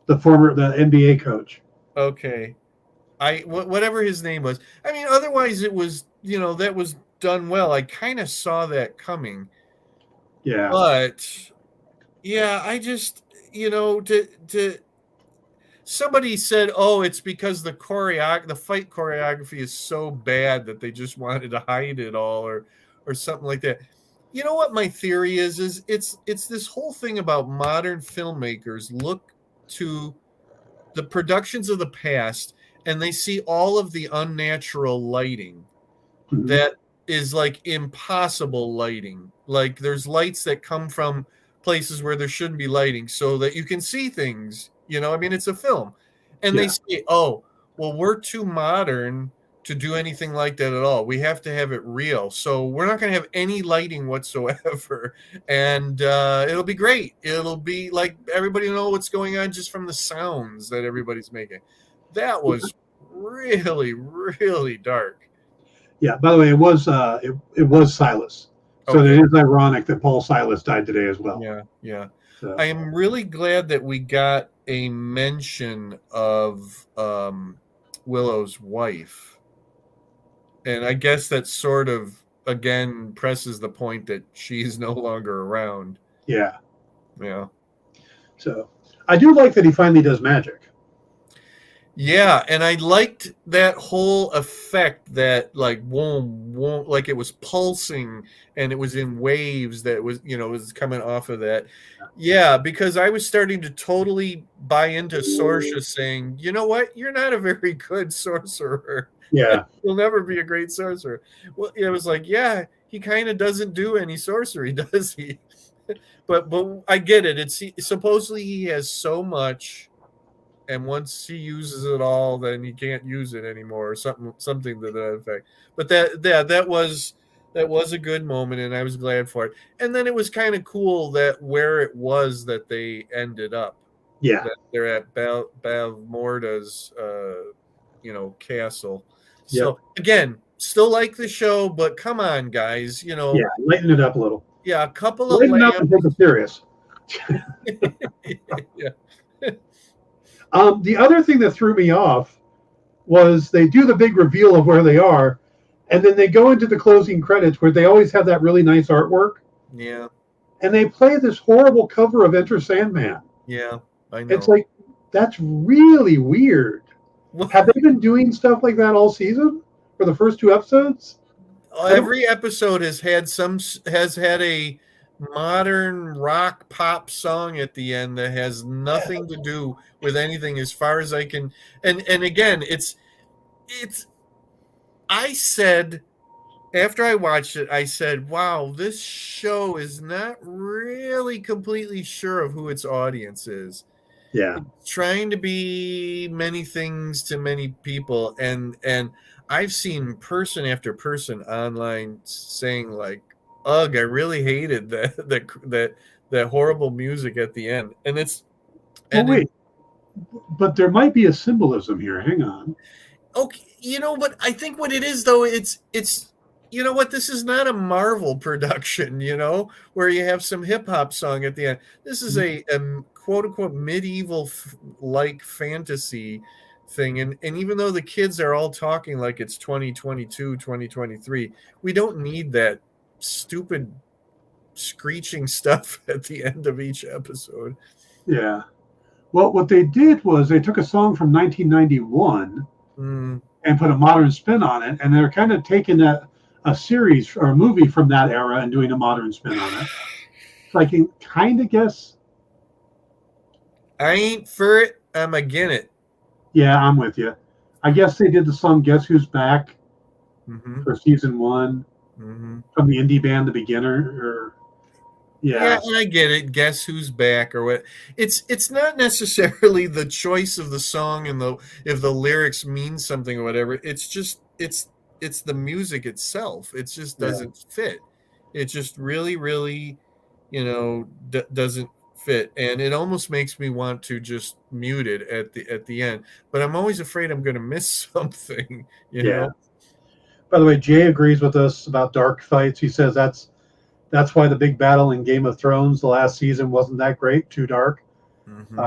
The NBA coach. Okay. Whatever his name was. I mean, otherwise it was, that was done well. I kind of saw that coming. Yeah. But yeah, I just, somebody said, "Oh, it's because the fight choreography is so bad that they just wanted to hide it all or something like that." You know what my theory is it's this whole thing about modern filmmakers look to the productions of the past and they see all of the unnatural lighting that is impossible lighting. Like there's lights that come from places where there shouldn't be lighting so that you can see things, I mean, it's a film. And they say, "Oh, well, we're too modern to do anything like that at all. We have to have it real. So we're not going to have any lighting whatsoever. And it'll be great. It'll be like everybody will know what's going on just from the sounds that everybody's making." That was really, really dark. Yeah. By the way, it was Silas. So it is ironic that Paul Silas died today as well. Yeah. So. I am really glad that we got a mention of Willow's wife. And I guess that sort of, again, presses the point that she's no longer around. Yeah. Yeah. So I do like that he finally does magic. Yeah, and I liked that whole effect that whoom, like it was pulsing and it was in waves that was, was coming off of that. Yeah, because I was starting to totally buy into Sorsha saying, "You know what? You're not a very good sorcerer. Yeah. You'll never be a great sorcerer." Well, it was like, yeah, he kind of doesn't do any sorcery, does he? but I get it. It's supposedly he has so much, and once he uses it all, then he can't use it anymore, or something to that effect. But that was a good moment, and I was glad for it. And then it was kind of cool that where it was that they ended up, Yeah, that they're at Bavmorda's, castle. yep, So again, still like the show, but come on, guys, yeah. Lighten it up a little. yeah, a couple of Lighten it up and lamps. take it serious. Yeah. The other thing that threw me off was they do the big reveal of where they are, and then they go into the closing credits where they always have that really nice artwork, Yeah, and they play this horrible cover of Enter Sandman. yeah, I It's know. like, that's really weird. Have they been doing stuff like that all season for the first 2 episodes? Every episode has had a modern rock pop song at the end that has nothing to do with anything, as far as I can. And again, it's I said, after I watched it, I said, wow, this show is not really completely sure of who its audience is. Yeah. It's trying to be many things to many people, and I've seen person after person online saying like, ugh, I really hated that horrible music at the end. And it's Well, wait, but there might be a symbolism here. Hang on. okay, but I think what it is, though, it's you know what, this is not a Marvel production, where you have some hip hop song at the end. This is a quote unquote medieval like fantasy thing, and even though the kids are all talking like it's 2022, 2023, we don't need that stupid screeching stuff at the end of each episode. Yeah. Well, what they did was they took a song from 1991 Mm. and put a modern spin on it, and they're kind of taking a series or a movie from that era and doing a modern spin on it. So I can kind of guess. I ain't for it, I'm again it. Yeah, I'm with you. I guess they did the song "Guess Who's Back" Mm-hmm. for season 1 Mm-hmm. from the indie band The Beginner. Or Yeah, yeah, and I get it. Guess who's back, or what? It's not necessarily the choice of the song and the if the lyrics mean something or whatever. It's just it's the music itself. It just yeah, doesn't fit. It just really, doesn't fit, and it almost makes me want to just mute it at the end. But I'm always afraid I'm going to miss something. yeah. By the way, Jay agrees with us about dark fights. He says that's why the big battle in Game of Thrones the last season wasn't that great, too dark. Mm-hmm.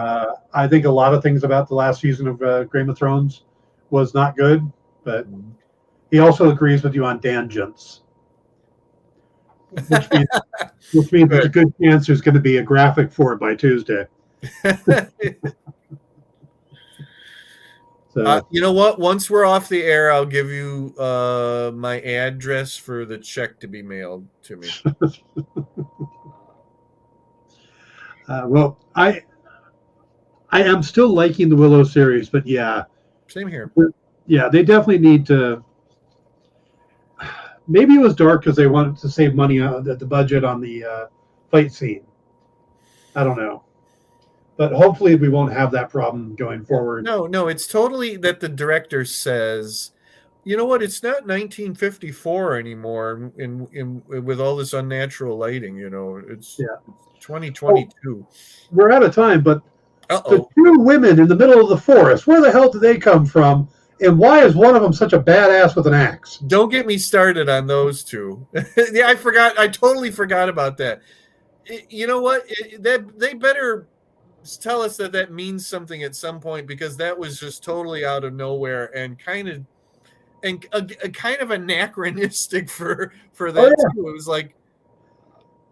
I think a lot of things about the last season of Game of Thrones was not good, but Mm-hmm. he also agrees with you on tangents, which means there's a good chance there's going to be a graphic for it by Tuesday. So You know what? Once we're off the air, I'll give you my address for the check to be mailed to me. well, I am still liking the Willow series, but yeah, Same here. yeah, they definitely need to. Maybe it was dark because they wanted to save money on the budget on the fight scene. I don't know, but hopefully we won't have that problem going forward. No, it's totally that the director says, you know what? It's not 1954 anymore, in with all this unnatural lighting. It's Yeah. 2022. We're out of time, but the Uh-oh. two women in the middle of the forest, where the hell did they come from? And why is one of them such a badass with an axe? Don't get me started on those two. Yeah, I totally forgot about that. You know what? They better tell us that means something at some point, because that was just totally out of nowhere and kind of anachronistic for Oh that yeah, too. It was like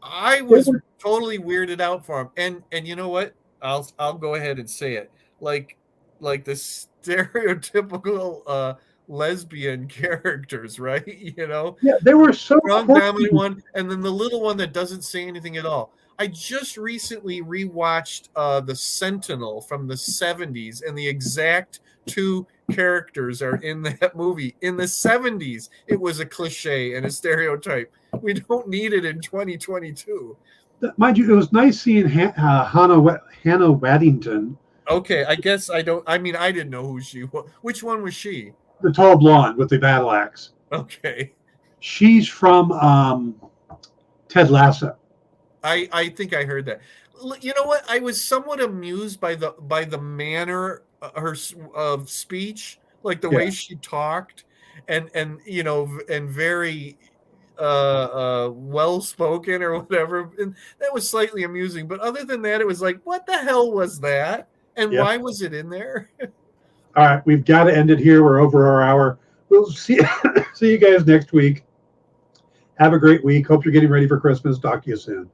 I they was were- totally weirded out for him. And you know what? I'll go ahead and say it. Like the stereotypical lesbian characters, right? yeah, they were so Strong, quirky. dominant one, and then the little one that doesn't say anything at all. I just recently rewatched The Sentinel from the 70s, and the exact two characters are in that movie. In the 70s, it was a cliche and a stereotype. We don't need it in 2022. Mind you, it was nice seeing Hannah Waddington, Okay, I guess I don't. I mean, I didn't know who she was. Which one was she? the tall blonde with the battle axe. Okay, She's from Ted Lasso. I think I heard that. You know what? I was somewhat amused by the manner of speech, like the way Yeah. she talked, and and very well spoken or whatever. And that was slightly amusing. But other than that, it was like, what the hell was that? And Yeah. why was it in there? All right, we've got to end it here. We're over our hour. We'll see see you guys next week. Have a great week. Hope you're getting ready for Christmas. Talk to you soon.